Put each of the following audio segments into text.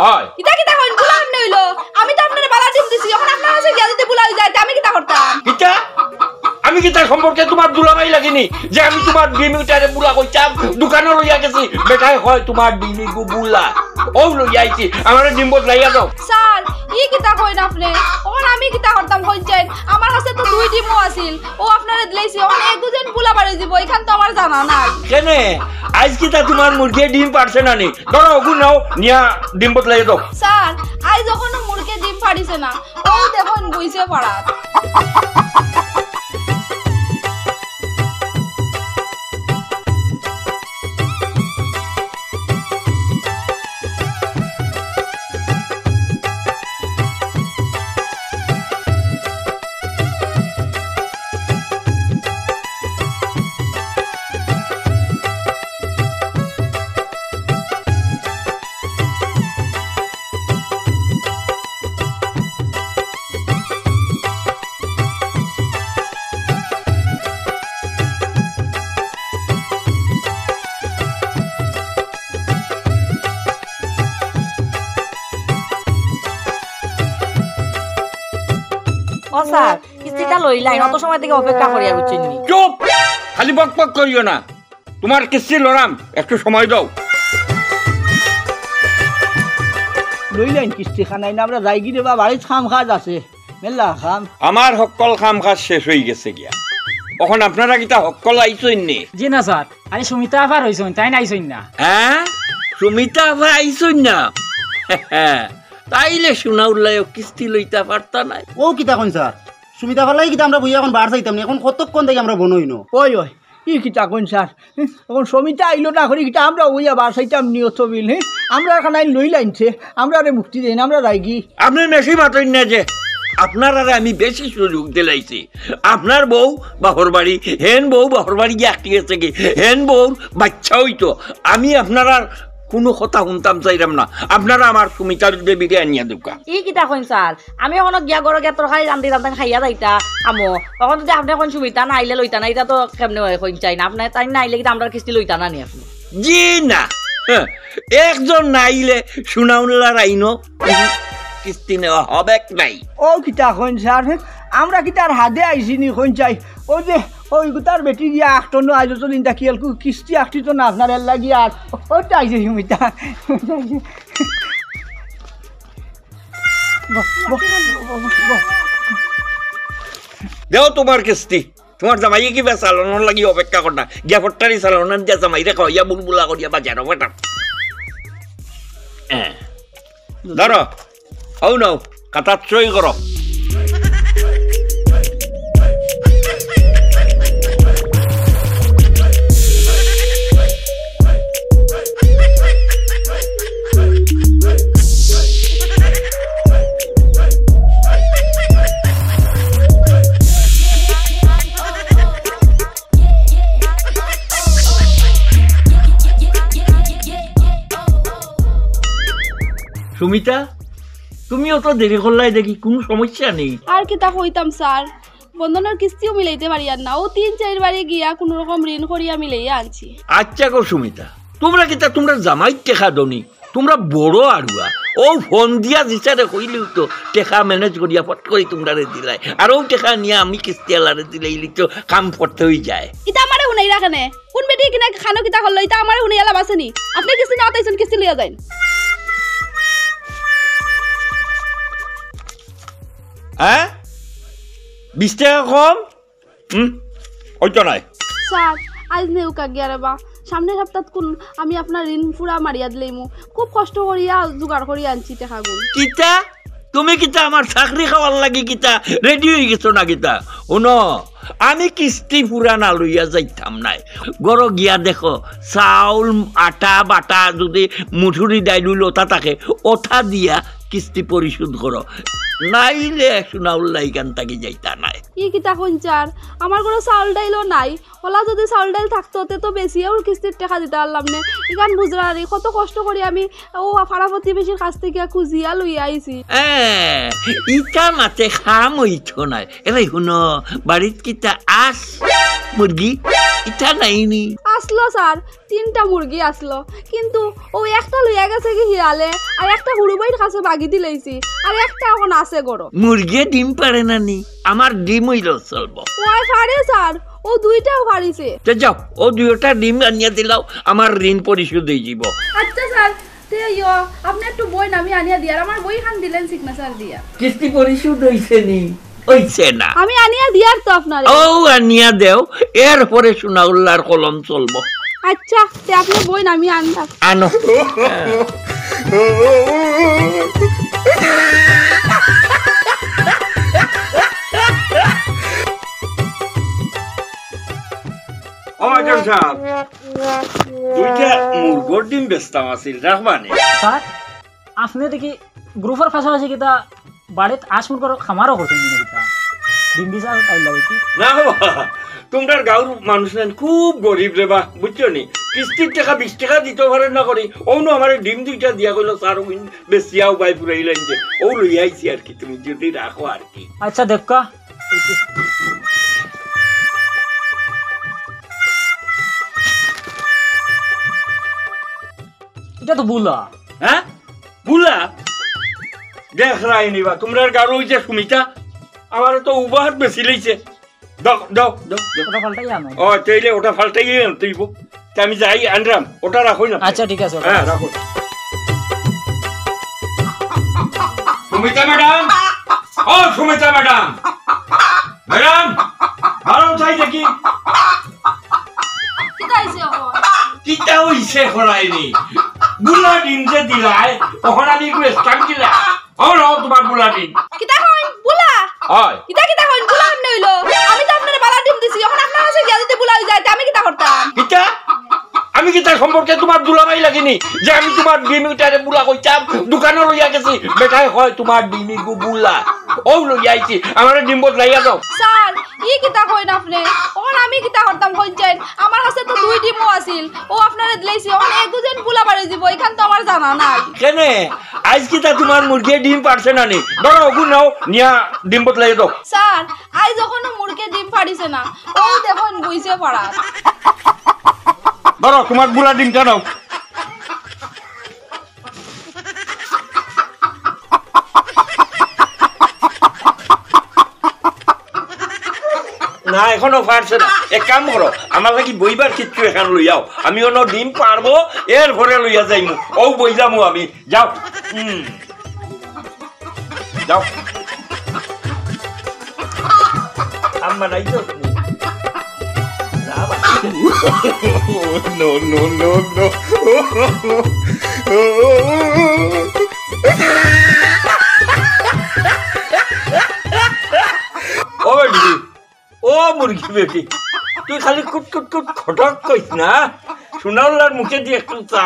হয় ইতা কিতা কইন বুলা কেমনে হইলো আমি তো আপনারে বালা ডিম দিছি এখন আপনার কাছে গিয়া যদি বুলা হই যায় আমি কিতা করতাম কিতা আমি কিতা সম্পর্কে তোমার দুলামাই লাগিনি যে আমি তোমার ডিমিটারে বুলা কইতাম দোকানে লইয়া গেছি বেটাই হয় তোমার ডিমি গু বুলা ও লইয়া আইছি আমারে ডিমবত লাইয়া দাও স্যার ই কিতা কইন আপনি এখন আমি কিতা করতাম কইছেন আমার কাছে তো দুই ডিমও আছিল ও আপনারে দিলাইছি এখন এক দুজন বুলা বাড়ি দিব এখান তো আমার জানা নাই কেনে আজ কিতা তোমার মুরগি ডিম পারছে না নি ধরো ওগু নাও নিয়া ডিমবত লাইয়া দাও স্যার আজ যখন মুরগি ডিম পারিছে না ও দেখুন বইছে পড়া ও স্যার কিস্তিটা লইলাই অত সময় থেকে অপেক্ষা করি আর বুঝছেন নি চুপ খালি বক বক করিও না তোমার কিস্তি লড়াম একটু সময় দাও লইলেন কিস্তি খানাই না আমরা যাই গিয়ে বা বাড়ির খাম কাজ আছে মেলা খাম আমার সকল কাম কাজ শেষ হয়ে গেছে গিয়া এখন আপনারা কিতা সকল আইসইন নি জি না স্যার আরে সুমিতা আবার হইছন তাই নাইছন না হ্যাঁ সুমিতা আবার আইসইন না তাইলে শোনাউল্লাই কিস্তি লইতা পারতা নাই ও কিতা কোন স্যার সুমিতা ফালাই কিতা আমরা বইয়া এখন বার চাইতাম না এখন কতক্ষণ থেকে আমরা বনইনো ওই ওই ই কিতা কোন স্যার এখন সমিতা আইলো না করি কিতা আমরা ওইয়া বাসাইতাম নিয়ত বিল হ্যাঁ আমরা খানাই লই লাইনছে আমরা আরে মুক্তি দেই না আমরা রাইগি আপনি বেশি মাতইন না যে আপনার আরে আমি বেশি সুযোগ দিলাইছি আপনার বউ বাহর বাড়ি হেন বউ বাহর বাড়ি গিয়ে আটকে গেছে কি হেন বউর বাচ্চা হইতো আমি আপনারা কোনো কথা শুনতাম চাইলাম না আপনারা আমার সুমিতার দেবীকে আনিয়া দোকা ই কিতা কইন স্যার আমি এখন গিয়া গরো গেতর খাই রান্দি রান্দান খাইয়া যাইতা আমো তখন যদি আপনি কোন সুমিতা না আইলে লইতা না এটা তো কেমনে হয় কইন চাই না আপনি তাই না আইলে কি আমরা কিস্তি লইতা না নি আপনি জি না একজন নাইলে শুনাউলার আইনো কিস্তি নেওয়া হবে নাই ও কিতা কোন স্যার আমরা কিতার হাতে আইছি নি কোন চাই ও যে ওই তার বেটি গিয়া আটন আইজ তো দিন তাকিয়াল কিস্তি আটটি তো না আপনার এর লাগি আর ওটা আইছে সুমিতা দেও তোমার কিস্তি তোমার জামাইয়ে কিবা চালানোর লাগি অপেক্ষা কর না গিয়া ফট্টারি চালানোর দিয়া জামাইরে কইয়া বুলবুলা করিয়া বাজার বেটা ধরো হও নাও কাটাত সই করো সুমিতা তুমিও তো দেরি করলাই দেখি কোনো সমস্যা নেই আর কিতা কইতাম স্যার বন্ধনের কিস্তিও মিলাইতে পারি আর না ও 3-4 বারে গিয়া কোন রকম ঋণ করিয়া মিলাইয়া আনছি আচ্ছা গো সুমিতা তোমরা কিতা তোমরা জামাই টেকা দনি তোমরা বড় আড়ুয়া ও ফোন দিয়া দিছারে কইলিও তো টেকা ম্যানেজ করিয়া ফট করে তোমরা দিলাই আর ও টেকা নিয়ে আমি কিস্তি আলারে দিলাইলি তো কাম করতে হই যায় ইতা আমারে হুনাই রাখনে কোন বেটি কিনা খানো কিতা করলো ইতা আমারে হুনাই আলা বাসনি আপনি কিস্তি না আতাইছেন কিস্তি লিয়া যাইন হ্যাঁ 20 টাকা কম ওইটা নাই স্যার আজ নেউ কাগিয়া রে বা সামনের সপ্তাহ কোন আমি আপনার ঋণ পুরা মারিয়া দিলাইমু খুব কষ্ট করিয়া জোগাড় করিয়া আনছি টাকা গুণ কিতা তুমি কিতা আমার চাকরি খাওয়ার লাগি কিতা রেডি হয়ে গেছো না কিতা শুনো আমি কিস্তি পুরা না লইয়া যাইতাম নাই গড় গিয়া দেখো চাউল আটা বাটা যদি মুঠুরি ডাইলু লতা থাকে ওঠা দিয়া কিস্তি পরিশোধ করো নাইলে শুনাউল্লাই গান তাকি যাইতা নাই ই কিতা কইছার আমার কোনো চাউল ডাইলও নাই ওলা যদি চাউল ডাইল থাকতো তে তো বেশি আর কিস্তির টাকা দিতে পারলাম না ইগান বুঝরারি কত কষ্ট করি আমি ও ফাড়া প্রতিবেশীর কাছ থেকে খুঁজিয়া লইয়া আইছি ইটা মাতে খাম হইতো নাই এবার শুনো বাড়িত কিতা আস মুরগি ইটা নাইনি আসলো স্যার 3টা মুরগি আসলো কিন্তু ও একটা লইয়া গেছে কি হিয়ালে আর একটা হুড়ুবাইর কাছে বাগি দিলেইছি আর একটা এখন আছে গরো মুরগিয়ে ডিম পারে না নি আমার ডিম হইল চলবো ওই পারে স্যার ও 2টাও পারিছে তো যাও ও 2টা ডিম আনিয়া দিলাও আমার ঋণ পরিশোধ হয়ে যাব আচ্ছা স্যার আপনি একটু বই আমি আনিয়া দিয়ার আমার বই খান দিলেন সিগনেচার দিয়া কিস্তি পরিশোধ হইছে নি হইছে না আমি আনিয়া দিয়ার তো আপনারে ও আনিয়া দেও এরপরে সোনাউল্লার কলম চলবো আচ্ছা তে আপনি বই আমি আনতাম আনো অমাজন সাহেব 2টা মুরগোর ডিম বেচতাম আছিল রাখবানি স্যার আপনি দেখি গ্রুপের পাশাপাশি কিতা বাড়িত আসমুর খামারও করছেন কিতা ডিম বিচার তাই লাগে কি না বাবা তোমরা গাঁর মানুষ নেন খুব গরিব রে বা বুঝছো নি কিস্তির টাকা 20 টাকা দিতে পারেন না করি ওনো আমার ডিম 2টা দিয়া কইলো স্যার বেশিয়াও বাই পুরাইলেন যে ও লই আইছি আর কি তুমি যদি রাখো আর কি আচ্ছা দেখা এটা তো বুলা হ্যাঁ বুলা দেখ রাইনি বা তোমরা গাঁর ওই যে সুমিতা আমার তো উবাহাত বেশি লইছে দাও দাও দাও ওটা পাল্টাই আনো ও তাইলে ওটা ফালটাই তুইব আমি যাই আনরাম ওটা রাখো না আচ্ছা ঠিক আছে হ্যাঁ রাখো সুমিতা ম্যাডাম ও সুমিতা ম্যাডাম ম্যাডাম ভালো চাই দেখি কিতা হইছে খরাইনি বুলা ডিম যে দিলাই তখন আমি একটু স্টাম দিলা ও নাও তোমার বুলা ডিম কিতা কইন বুলা হয় কিতা কিতা কইন বুলা আমনে হইলো আমি তো আপনারে বালা ডিম দিছি এখন আপনার কাছে গিয়া যদি বুলা হই যায় আমি কিতা করতাম কিতা আমি কি তার সম্পর্কে তোমার দুলামাই লাগিনি যে আমি তোমার ডিমিটারে বুলা কইতাম দোকানে লইয়া গেছি বেটাই হয় তোমার ডিমি গু বুলা ও লইয়া আইছি আমার ডিম বদলাইয়া দাও স্যার ই কিতা কইন আপনি এখন আমি কিতা করতাম কইছেন আমার কাছে তো 2 ডিমও আছিল ও আপনারে দিলাইছি এখন একজন বুলা বাড়ি দিব এখান তো আমার জানা নাই কেনে আজ কি তা তোমার মুরগি ডিম পারছে না নি ধরো ওগু নাও নিয়া ডিম বদলাইয়া দাও স্যার আই যখন মুরগে ডিম পারিছে না ও দেখুন বুইছে পাড়া ধরো তোমার বুলা ডিমটা দাও না এখনো পারছে না এক কাম করো আমার লাগি বইবার কিচ্ছু এখান লইয়াও আমি অন্য ডিম পারবো এর ভরে লইয়া যাইমু ও বই যামু আমি যাও যাও আম্মা নাই তো no, no, no, no. ও বেটি ও মুরগি বেটি তুই খালি কুট কুট কুট খটক কইস না সোনাউল্লার মুখে দিয়ে একটু চা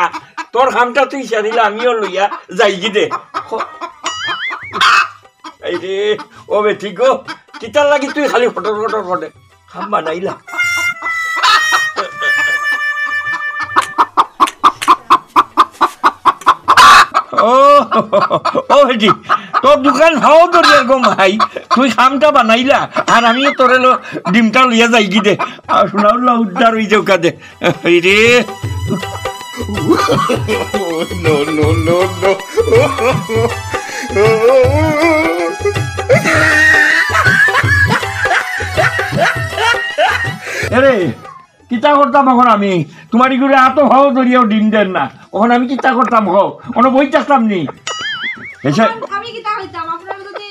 তোর খামটা তুই সারিলে আমিও লইয়া যাই কি দে এই রে ও বেটি গো কিতার লাগি তুই খালি ফটর ফটর ফটে খাম বানাইলা ও বেটি তোর দোকান হাও তোর এরকম ভাই তুই খামটা বানাইলা আর আমিও তোর এলো ডিমটা লইয়া যাই কি দে আর সোনাউল্লাহ উদ্ধার হয়ে যাও কাদে এই রে no, no, no, no. আরে কিতা করতাম এখন আমি তোমার ইগুলো এত ভাও ধরিয়াও ডিম দেন না ওখানে আমি কিতা করতাম হো কোনো বই চাচ্তাম নি আমি কিতা হইতাম আপনার যদি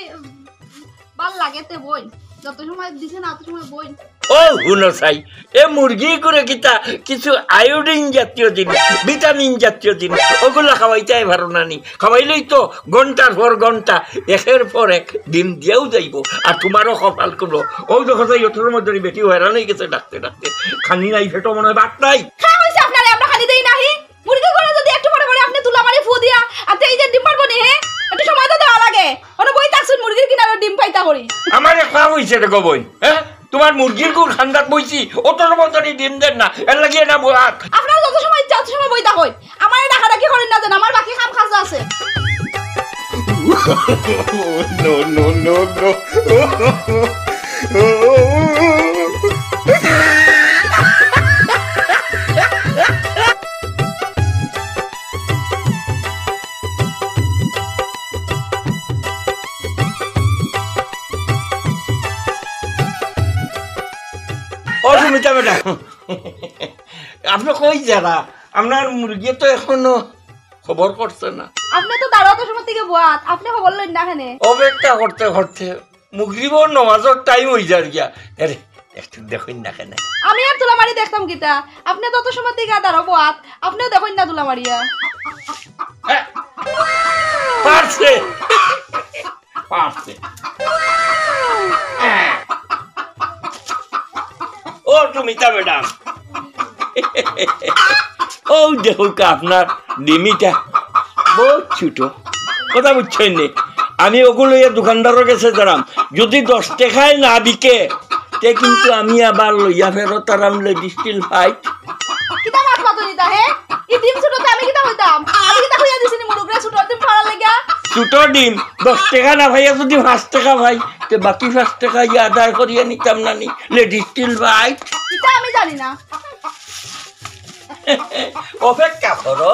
ভাল লাগে তে বই যত সময় দিছেন এত সময় বই ও হুনো চাই এ মুরগি করে কিতা কিছু আয়োডিন জাতীয় জিনিস ভিটামিন জাতীয় জিনিস ওগুলা খাওয়াইতে ভালো না নি খাওয়াইলেই তো ঘন্টার পর ঘন্টা একের পর এক ডিম দিয়েও যাইব আর তোমারও কপাল করলো ওই দেখো তো ইয়টোর মধ্যে বেটি হয়রান হয়ে গেছে ডাকতে ডাকতে খানি নাই ফেটো মনে হয় বাট নাই খাওয়া হইছে আপনারে আমরা খালি দেই নাহি মুরগি করে যদি একটু পরে পরে আপনি তুলা মারি ফু দিয়া আর এই যে ডিম পারবো নি হে একটু সময় তো দেওয়া লাগে ওনা বই তাকছুন মুরগির কিনারে ডিম পাইতা করি আমার খাওয়া হইছে রে গবই হ্যাঁ তোমার মুরগির গুড় খান্দাত বইছি অতর মতনই ডিম দেন না এর লাগিয়ে না বুয়াত আপনারা যত সময় যত সময় বইতা কই আমার টাকা রাখি করেন না দেন আমার বাকি কাম খাজা আছে no, no, no, no. আপনি কই যারা আপনার মুরগি তো এখনো খবর করছে না। আপনি তো দাঁড়াতে সময় থেকে বাত আপনি খবর লইন না এখানে অপেক্ষা করতে করতে মুগরিবর নমাজের টাইম হয়ে যার গিয়া। আরে একটু দেখুন না কেন আমি আর তুলামারি দেখতাম কিতা আপনি তত সময় থেকে দাঁড়াবো বাত আপনিও দেখুন না তুলামারিয়া পারছে পারছে। ও সুমিতা ম্যাডাম, ও দেখো আপনার ডিমিটা বহুত ছোট, কথা বুঝছেন নি? আমি ওগুলো দোকানদারের কাছে দাঁড়াম, যদি 10 টাকায় না বিকে তে কিন্তু আমি আবার লইয়া ফেরত আরাম লেডিস স্টিল ফাইট। কিতা মাছ পাতো নিতা হে ই ডিম ছোটতে আমি কিতা হইতাম আমি কিতা কইয়া দিছিনি মুরুগরে ছোট ডিম ফাড়া লাগা ছোট ডিম 10 টাকা না ভাইয়া যদি 5 টাকা ভাই তে বাকি 5 টাকা ইয়া আদায় করিয়া নিতাম না নি লেডিস স্টিল ফাইট। কিতা আমি জানি না অপেক্ষা করো।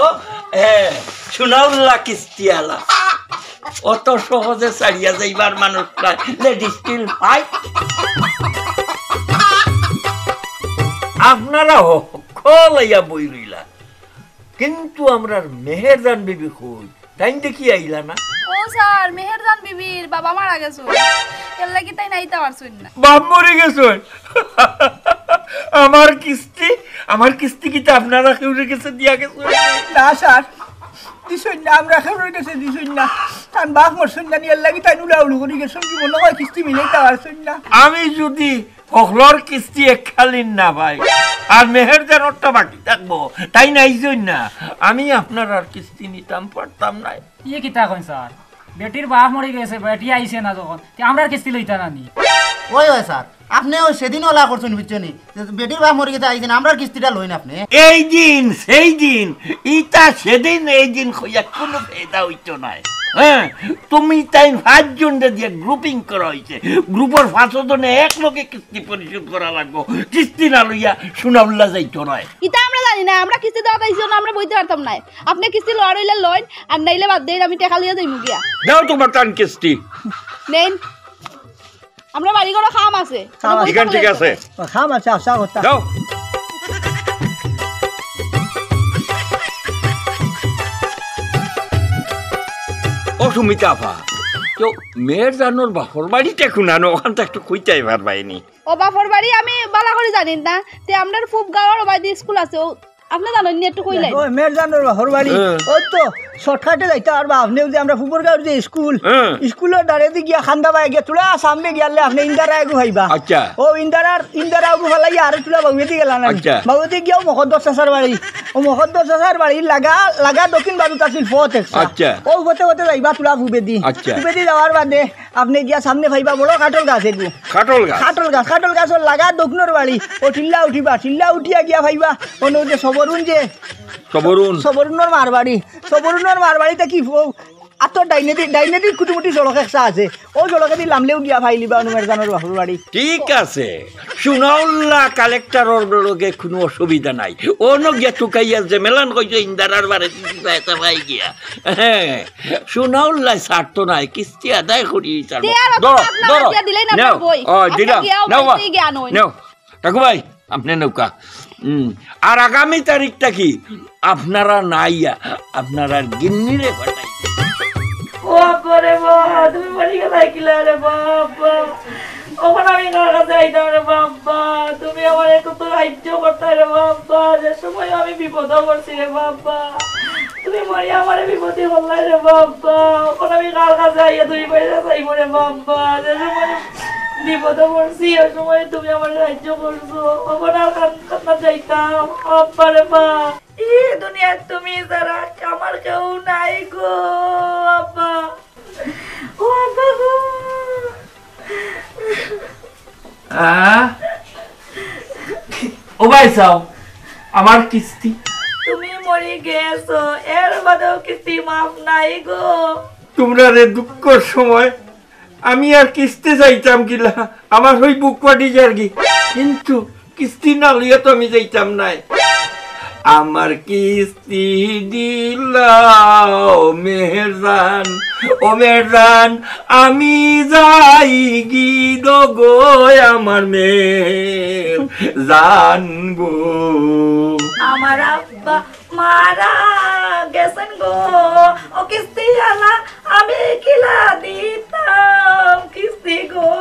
হ্যাঁ সুনাউল্লাহ কিস্তিওয়ালা অত সহজে ছাড়িয়া যাইবার মানুষ নাই লেডিস স্টিল ফাইট। আপনারা হলাইয়া বই রইলা, কিন্তু আমরা মেহেরজান বিবি কই তাই দেখি আইলা না? ও স্যার মেহেরজান বিবির বাবা মারা গেছে এর লাগি তাই নাইতা পারছুন না। বাপ মরে গেছে? আমার কিস্তি কিতা আপনারা কেউ রেখেছে দিয়া গেছে? না স্যার দিছুন না, আমরা খেউরের কাছে দিছুন না, তান বাপ মরছুন না নিয়ার লাগি তাই উলাউলু করি গেছুন, কি মনে হয় কিস্তি মিলাইতে পারছুন না। আমি যদি ফখলর কিস্তি একখালিন না ভাই আর মেহেরজানটা বাকি থাকবো তাই নাই না আমি আপনার আর কিস্তি নিতাম পারতাম না। ইয়ে কিতা কইন স্যার, বেটির বাপ মরে গেছে, বেটি আইছে না যখন আমরা কিস্তি লইতা না নি। ওই ওই স্যার, আপনি ওই সেদিন ওলা করছেন বুঝছেন, বেটির বাপ মরে গেছে আইছেন, আমরা কিস্তিটা লইন আপনি। এই দিন সেই দিন ইটা সেদিন এই দিন কইয়া কোনো ফায়দা হইতো নাই। হ্যাঁ তুমি তাই 5 জন দিয়ে গ্রুপিং করা হয়েছে, গ্রুপের 5 জনে এক লগে কিস্তি পরিশোধ করা লাগবো, কিস্তি না লইয়া সুনাউল্লাহ যাইতো নয়। ইতা আমরা জানি না, আমরা কিস্তি দেওয়া তাইছো না, আমরা বইতে পারতাম না। আপনি কিস্তি লওয়া রইলে লইন আর নাইলে বাদ দেন, আমি টাকা লইয়া যাইমু গিয়া। দাও তোমার টান কিস্তি নেন আমরা বাড়ি করে খাম আছে ঠিক আছে খাম আছে আশা কথা দাও। ও সুমিতা আপা, তো মেয়ের জানোর বাপর বাড়িটা খুনানো ওখান থেকে একটু কইতাই পারবাইনি। ও বাপর বাড়ি আমি বালা করে জানি না, তে আমরার খুব গাওয়ার বাইরে স্কুল আছে, আপনি জানেন নি একটু কইলাই। ওই মেরজানোর বাপর বাড়ি ওই তো শর্টকাটে যাইতে পারবা আপনি, যে আমরা ফুপুরগাঁওর যে স্কুলের দাঁড়িয়ে গিয়া খান্দা বাই গিয়া তোলা সামনে গিয়ালে আপনি ইন্দারা আগু ভাইবা। আচ্ছা ও ইন্দারা আগু ফেলাইয়া আর তোলা বাবুয়েতে গেলা না, বাবুয়েতে গিয়াও মকদ্দর চাচার বাড়ি, ও মকদ্দর চাচার বাড়ি লাগা দক্ষিণ বাজুত আছিল ফত একটা। আচ্ছা ও হতে হতে যাইবা তোলা ফুবেদি, ফুবেদি যাওয়ার বাদে আপনি গিয়া সামনে ভাইবা বড় কাটল গাছ এগু, কাটল গাছর লাগা দক্ষিণর বাড়ি, ও টিল্লা উঠিবা, টিল্লা উঠিয়া গিয়া ভাইবা কোনো যে সবরুণর মারবাড়ি, সবরুণর মারবাড়িতে কি আর তো ডাইনেদি কুটুমুটি জলক একটা আছে, ও জলকে দি লামলেও দিয়া ভাইলিবা মেরজানোর বাপর বাড়ি। ঠিক আছে সুনাউল্লাহ কালেক্টরের লগে কোনো অসুবিধা নাই, ও নগিয়া টুকাইয়া যে মেলান কইছে ইন্দারার বাড়ি দিতে ভাই গিয়া। হ্যাঁ সুনাউল্লাহ ছাড়তো নাই, কিস্তি আদায় করি কাকু ভাই আপনি নৌকা। আর আগামী তারিখটা কি আপনারা নাইয়া আপনারা গিন্নিরে পাঠাই। বাবারে বাবা, তুমি বাড়ি গেলাই কিলা রে বাবা, ওখানে আমি কার কাছে আইতাম রে বাবা, তুমি আমার কত সাহায্য করতে রে বাবা, যে সময় আমি বিপদ করছি রে বাবা, তুমি মরি আমার বিপদে বললাই রে বাবা, ওখানে আমি কার কাছে আইয়া তুমি পয়সা চাইব রে বাবা, যে সময় বিপদ করছি ওই সময় তুমি আমার সাহায্য করছো, ওখানে আর কান্না যাইতাম বাবা রে বা। দুনিয়া তুমি যারা আমার কেউ নাই গো আব্বা, ও আব্বা গো। ও ভাই চাও আমার কিস্তি, তুমি মরে গেছো এর বাদেও কিস্তি মাফ নাই গো। তোমরা রে দুঃখের সময় আমি আর কিস্তি যাইতাম কিলা, আমার ওই বুক পাটি যার কি, কিন্তু কিস্তি না লইয়া তো আমি যাইতাম নাই। আমার কিস্তি দিলাও মেহরজান, ও মেহরজান আমি যাই গিদ গো আমার মেয়ের জানবো। আমার আব্বা মারা গেছেন গো, ও কিস্তি আলা আমি কিলা দিতাম কিস্তি গো।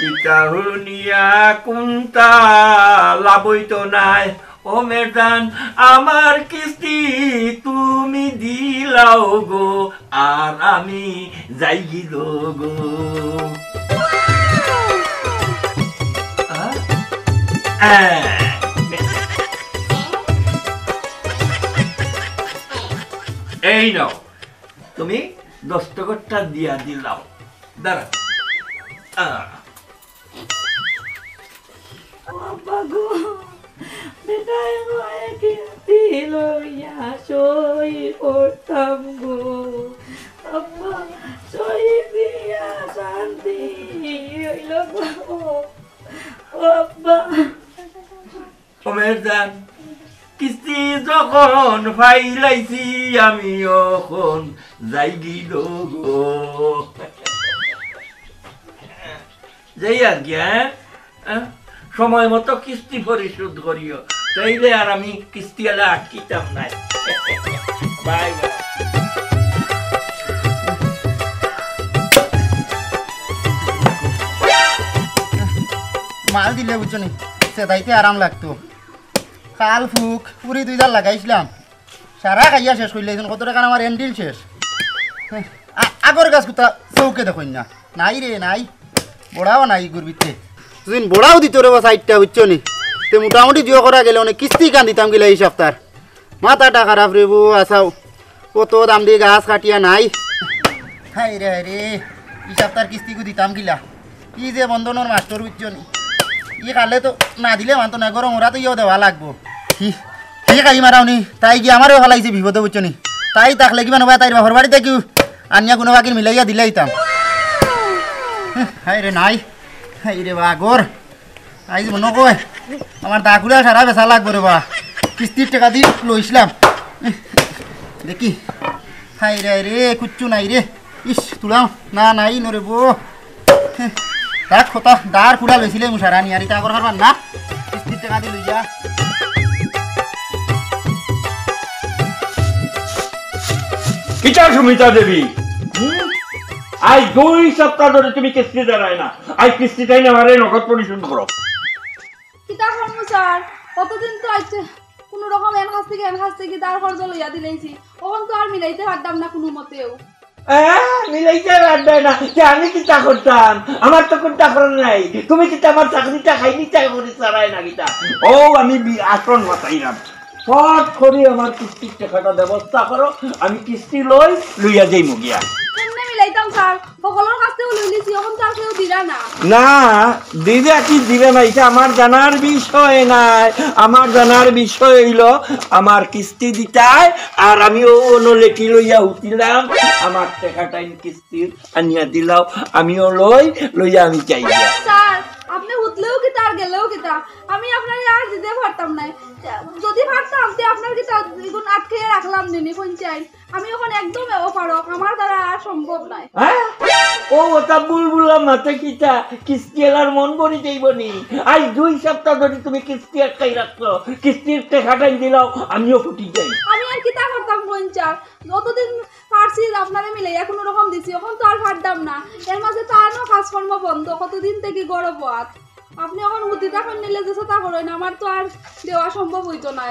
ইটা হুনিয়া কোনটা লাভই তো নাই, ও মেহরজান আমার কিস্তি তুমি দিলাও গো আর আমি যাই গিদ গো। এই নাও তুমি দস্তখতটা দিয়া দিলাও, দাঁড়া। আব্বা গো বেটায় মায়ে কিস্তি লইয়া সই করতাম গো, আব্বা সই দিয়া শান্তি হইল গো। ও আব্বা ও মেহরজান কিস্তি যখন ফাইলাইছি আমি এখন যাই গিল গো, যাই আর কি। সময় মতো কিস্তি পরিশোধ করিও, তাইলে আর আমি কিস্তি আলা আটকিতাম নাই। Bye bye. মাল দিলে বুঝছো নি সেদাইতে আরাম লাগতো। কাল ফুক পুরি 2 জার লাগাইছিলাম, সারা খাইয়া শেষ করলে কত টাকা আমার এন্ডিল শেষ। আগর গাছ কোথা চৌকে দেখুন না, নাই রে নাই, বড়াও নাই গুরবিতে। তুই বড়াও দিত রে সাইডটা বুঝছো নি, তো মোটামুটি জিও করা গেলে অনেক কিস্তি কান দিতাম গেলে এই সপ্তাহ। মাথাটা খারাপ রে বউ, আসাও কত দাম দিয়ে গাছ কাটিয়া নাই। হাই রে এই সপ্তাহের কিস্তিকে দিতাম গিলা, ই যে বন্ধনের মাস্টর বুঝছো নি, ই কালে তো না দিলে মানতো না, গরম ওরা তো ইও দেওয়া লাগবো। কি কাই মারাও নি, তাই কি আমারও ফেলাইছে বিপদে বুঝছো নি। তাই থাকলে কিমান হবা, তাই বাপর বাড়িতে কি আনিয়া কোনো বাকি মিলাইয়া দিলাইতাম। হাই রে নাই, হাই রে বা গর আইজ মনে কয় আমার দাকুলা সারা বেচা লাগবো রে বা, কিস্তির টাকা দি লইছিলাম দেখি। হাই রে রে কুচ্ছু নাই রে, ইস তুলাও না নাই নরে বো। দেখ কথা দাঁড় ফুলা লইছিলে মুসারা নিয়ে আর ইটা আগর হারবার না, কিস্তির টাকা দি লই যা। কিটা সুমিতা দেবী, আজ 2 সপ্তাহ ধরে তুমি কিস্তি দাঁড়ায় না, আজ কিস্তিটাই না মারে নগদ পরিশোধ করো। কিতা করবো স্যার, কতদিন তো আইছে কোনো রকম এন কাছ থেকে তার খরচ লইয়া দিলেইছি, ওখান তো আর মিলাইতে পারতাম না কোনো মতেও। মিলাইতে পারবে না, আমি কিতা করতাম, আমার তো কোনটা করার নাই। তুমি কিতা আমার চাকরিটা খাই নিতে করে চালায় না কিতা। ও আমি আসন মাতাইলাম, ফট করে আমার কিস্তির টাকাটা ব্যবস্থা করো, আমি কিস্তি লইয়া যাই মুগিয়া। কেমনে মিলাইতাম স্যার, সকলের কাছ থেকে লই লিছি, এখন তো আর কেউ দিলা না। না দিবে কি দিবে না এটা আমার জানার বিষয় নাই, আমার জানার বিষয় হইল আমার কিস্তি দিতাই আর আমি অন্য লেখি লইয়া উঠিলাম, আমার টাকাটা কিস্তির আনিয়া দিলাও, আমিও লইয়া আমি চাই। স্যার আপনি উঠলেও কি তার গেলেও কিতা, আমি আপনার আর দিতে পারতাম না। যদি পারতাম তে আপনার কিতা দ্বিগুণ আটকে রাখলাম নিনি পঞ্চায়েত, আমি এখন একদম অপারক, আমার দ্বারা আর সম্ভব নয়। ও ওটা বুলবুলা মাথা কিতা কিস্তি এলার মন ভরি যাইবনি। আজ 2 সপ্তাহ ধরে তুমি কিস্তি আটকাই রাখছো, কিস্তির টাকাটাই দিলাও, আমিও ফুটি যাই। আমি আর কিতা করতাম পঞ্চায়েত, যতদিন পারছি আপনারে মিলে কোনো রকম দিছি, এখন তো আর পারতাম না। এর মাঝে তারও কাজকর্ম বন্ধ, কতদিন থেকে গরব হাত। আপনি এখন উদ্দি তখন নিলে যে তা করেন, আমার তো আর দেওয়া সম্ভব হইতো না।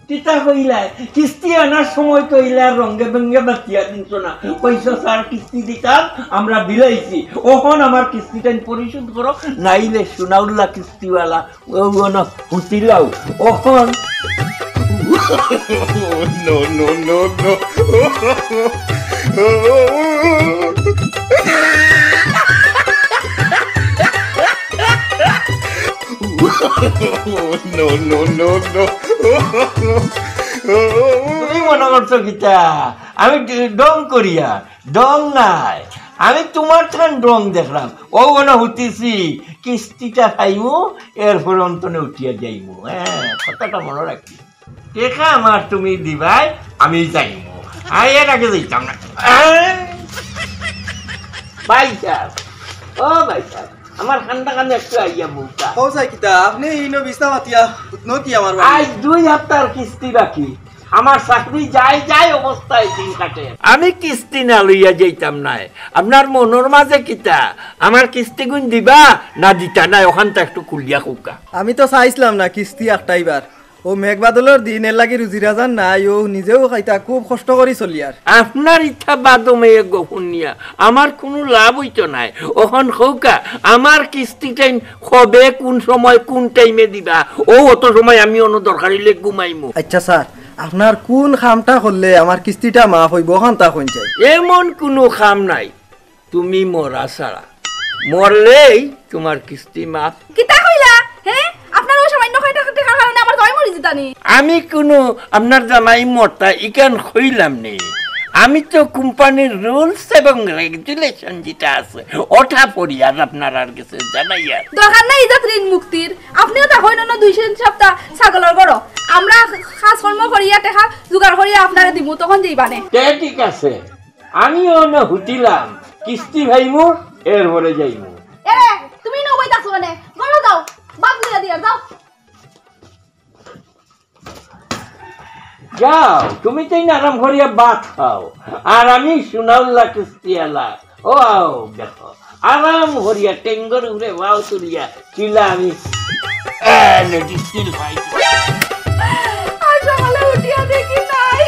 কিতা কইলাই কিস্তি আনার সময় তো ইলার রঙে ভেঙ্গে বাতিয়া দিনছো না, পয়সা স্যার কিস্তি দিতাম আমরা বিলাইছি, ওখন আমার কিস্তিটা পরিশোধ করো, নাইলে সোনাউল্লা কিস্তিওয়ালা ওগুলো হুতিলাও ওখন। No, no, no, no. No, no, no, no. তুমি মনে করছো কিতা আমি ডং করিয়া? ডং নাই, আমি তোমার ঠান ডং দেখলাম, ও মনে হতিছি কিস্তিটা খাইমু এরপর অন্তনে উঠিয়া যাইমু। হ্যাঁ কথাটা মনে রাখি। টেকা আমার তুমি দিবাই আমি যাইব এর আগে যাইতাম না ভাই সাহেব ও ভাই সাহেব আমার খান্দা কান্দা একটু আইয়া মুখটা কৌসাই কিতা আপনি ইনো বিস্তা মাতিয়া নকি আমার আজ 2 সপ্তাহ কিস্তি বাকি আমার চাকরি যাই অবস্থায় দিন কাটে আমি কিস্তি না লইয়া যাইতাম নাই আপনার মনের মাঝে কিতা আমার কিস্তি গুণ দিবা না দিতা নাই ওখানটা একটু খুলিয়া কুকা আমি তো চাইছিলাম না কিস্তি একটাইবার ও মেঘবাদলের দিন এর লাগি রুজি রাজান নাই ও নিজেও খাইতা খুব কষ্ট করে চলি আর আপনার ইচ্ছা বাদমে গহুনিয়া আমার কোনো লাভ হইতো নাই ওখান খৌকা আমার কিস্তি টাইম হবে কোন সময় কোন টাইমে দিবা ও অত সময় আমি অন্য দরকারিলে ঘুমাইমু আচ্ছা স্যার আপনার কোন খামটা করলে আমার কিস্তিটা মাফ হইব ওখান তা কোন চাই এমন কোনো খাম নাই তুমি মরা ছাড়া মরলেই তোমার কিস্তি মাফ কিতা কইলা হ্যাঁ আপনার ওই সামান্য কয়টা টাকার কারণে আমার জয় মরি জিতানি আমি কোনো আপনার জামাই মরতা ইকান হইলাম নেই আমি তো কোম্পানির রুলস এবং রেগুলেশন যেটা আছে ওটা পড়ি আর আপনার আর কিছু জানাই আর দরকার নাই ইজাত ঋণ মুক্তির আপনিও তা হইন না 200 সপ্তাহ ছাগলের গড় আমরা খাস কর্ম করিয়া টাকা জোগাড় করিয়া আপনারে দিমু তখন যাইবানে ঠিক আছে আমিও না হুটিলাম কিস্তি ভাইমু এরপরে যাইমু এরে তুমি নবই দাস মানে গড় দাও বাদ দিয়া দাও যাও তুমি তাই না আরাম করিয়া ভাত খাও আর আমি শুনাউল্লা কিস্তিয়ালা ও আও দেখো আরাম করিয়া টেঙ্গর উড়ে বাউ তুলিয়া চিলা আমি স্টিল ফাইট আর সকালে উঠিয়া দেখি নাই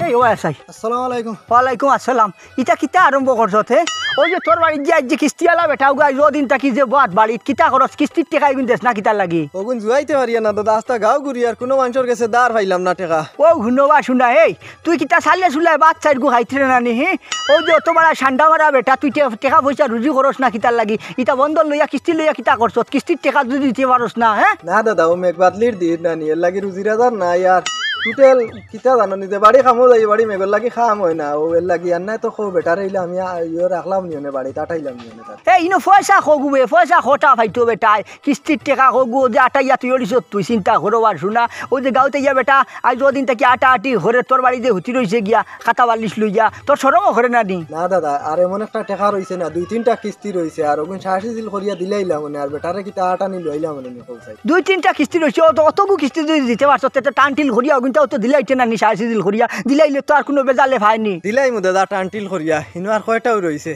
এই ও আসাই আসসালামু আলাইকুম ওয়ালাইকুম আসসালাম ইটা কিতা আরম্ভ করছত হে ওই যে তোর বাড়ি যে কিস্তিওয়ালা বেটাও গাই যদিন তাকি যে বাদ বাড়িত কিতা খরচ কিস্তির টেকা এগুন দেশ না কিতার লাগি ওগুন জুয়াইতে পারিয়া না দাদা আস্তা গাও ঘুরি আর কোনো মানুষের কাছে দাঁড় পাইলাম না টেকা ও শুনবা শুনা এই তুই কিতা চালে চুলাই বাদ চাইড গু খাইতে না নি হে ওই যে তোমার সান্ডা মারা বেটা তুই টেকা পয়সা রুজি খরচ না কিতার লাগি ইটা বন্ধ লইয়া কিস্তি লইয়া কিতা করছত কিস্তির টেকা যদি দিতে পারস না হ্যাঁ না দাদা ও মেঘবাদলির দিন না নি এর লাগি রুজি রাজার নাই আর টোটাল কিতা জানো নিজে বাড়ি খামো যাই বাড়ি মেঘর লাগি খাম হয় না ও এর লাগি আর নাই তো খো বেটার হইলে আমি ইয়ে রাখলাম নিয়নে বাড়ি তাঠাইলাম নিয়নে তার এই ইনো পয়সা খগুবে পয়সা খটা ফাইতো বেটাই কিস্তির টেকা খগু যে আটাইয়া তুই অড়িস তুই চিন্তা করবার শুনা ওই যে গাঁওতে গিয়া বেটা আজ যদিন তাকে আটা আটি ঘরে তোর বাড়ি যে হুতি রয়েছে গিয়া খাতা বালিশ লইয়া তোর সরমও ঘরে না নি না দাদা আর এমন একটা টেকা রয়েছে না 2-3টা কিস্তি রয়েছে আর ওগুন 60 করিয়া দিলাইলাম মানে আর বেটারে কিতা আটা নি লইলাম মানে কৌসাই 2-3টা কিস্তি রয়েছে অতগু কিস্তি যদি দিতে পারছ তো টানটিল ঘুরিয়া ওগুনটা তো দিলাইতে না নি 60 ঘুরিয়া দিলাইলে তো আর কোনো বেজালে ভাইনি দিলাই মু দাদা টানটিল করিয়া ইনো আর কয়টাও রয়েছে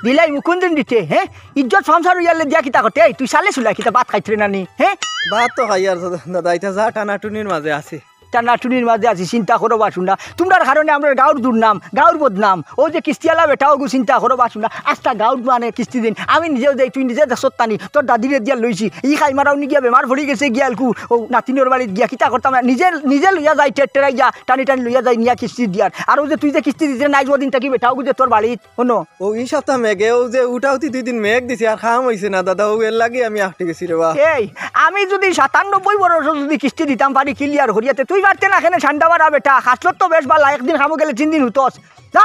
দিলাই মুকুন দিন দিতে হ্যাঁ ইজ্জত সংসার ইয়ালে দিয়া কিতা করতে এই তুই সালে সুলাই কিতা ভাত খাইতে না নি হ্যাঁ ভাত তো খাই আর দাদা এটা যা টানাটুনির মাঝে আছে টানাটুনির মাঝে আছি চিন্তা করবা শুনা তোমরার কারণে আমরা গাঁর দুর্নাম গাঁর বদনাম ওই যে কিস্তিওয়ালা বেটাও গু চিন্তা করবা শুনা আস্তা গাঁর মানে কিস্তি দিন আমি নিজেও দেই তুই নিজে দেখছত টানি তোর দাদিরে দিয়া লইছি ই খাই মারাও নি গিয়া বেমার ভরি গেছে গিয়ালকু ও নাতিনের বাড়িত গিয়া কিতা করতাম নিজে নিজে লইয়া যাই টেরাই যা টানি টানি লইয়া যাই নিয়া কিস্তি দিয়ার আর ওই যে তুই যে কিস্তি দিতে নাই দিন থাকি বেটাও গু যে তোর বাড়িত শোনো ও এই সপ্তাহ মেঘে ও যে উঠাউতি 2 দিন মেঘ দিছে আর খাম হইছে না দাদা ও এর লাগি আমি আটকে গেছি রে বা এই আমি যদি 97 বছর যদি কিস্তি দিতাম পারি ক্লিয়ার করিয়াতে তুই পারতে না কেন ঠান্ডা মারা বেটা খাসলত তো বেশ ভালো একদিন খামো গেলে 3 দিন হতোস না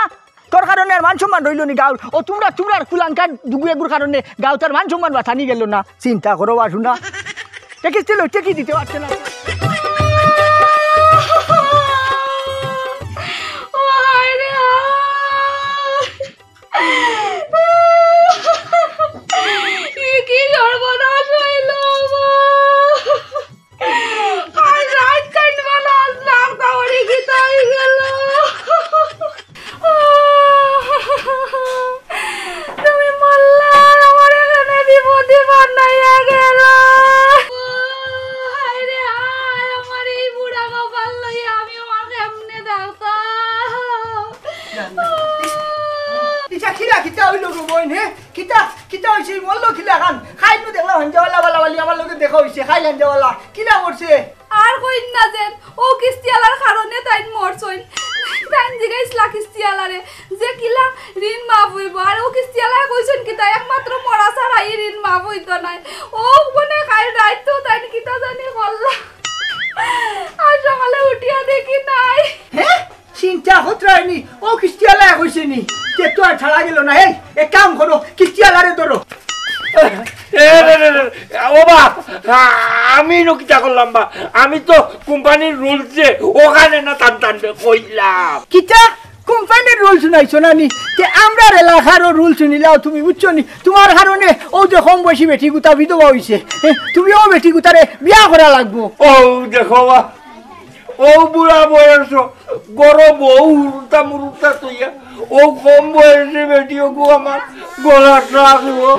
তোর কারণে আর মান সম্মান রইল নি গাঁর ও তোমরা কুলাঙ্কার দুগুয়েগুর কারণে গাঁও তার মান সম্মান বাঁচানি গেল না চিন্তা করো বা শুনা কিস্তি লইতে কি দিতে পারছে না কি সর্বনাশ হইল তুমি মল্লা আমার এখানে বিপদে বানাইয়া গেল আমার এই বুড়া কপাল লইয়া আমি আমার কেমনে ইচ্ছা খিলা কিতা হইল গো বইন হে কিতা কিতা হইছে মল্ল খিলা খান খাইনু দেখলা হঞ্জাওয়ালা বালাবালি আমার লগে দেখা হইছে খাই হঞ্জাওয়ালা কিলা করছে আর কইন না যেন ও কিস্তিওয়ালার কারণে তাই মরছইন তাই জিগাইছলা কিস্তিওয়ালারে যে কিলা ঋণ মাফ হইব আর ও কিস্তিওয়ালা কইছেন কিতা একমাত্র মরা ছাড়া এই ঋণ মাফ হইতো না ও মনে কাল রাইত তাই কিতা জানি করলা আর সকালে উঠিয়া দেখি নাই হ্যাঁ চিন্তা হতরাইনি ও কিস্তিওয়ালা কইছে নি কে তো আর ছাড়া গেল না এই এক কাম করো কিস্তিওয়ালারে ধরো ও বাপ আমি নকিতা করলাম বা আমি তো কোম্পানির রুলসে ওখানে না টান টানবে কইলাম কিতা কোম্পানির রুল শুনাইছো না নি যে আমরা এলাকারও রুল শুনিলাও তুমি বুঝছো নি তোমার কারণে ও যে কম বয়সী বেটি গুতা বিধবা হইছে তুমিও বেটি গুতারে বিয়া করা লাগবো ও দেখো বা ও বুড়া বয়স গরো বউ উড়তা মুরুতা তুইয়া ও কম বয়সে বেটিও গো আমার গলা রাখবো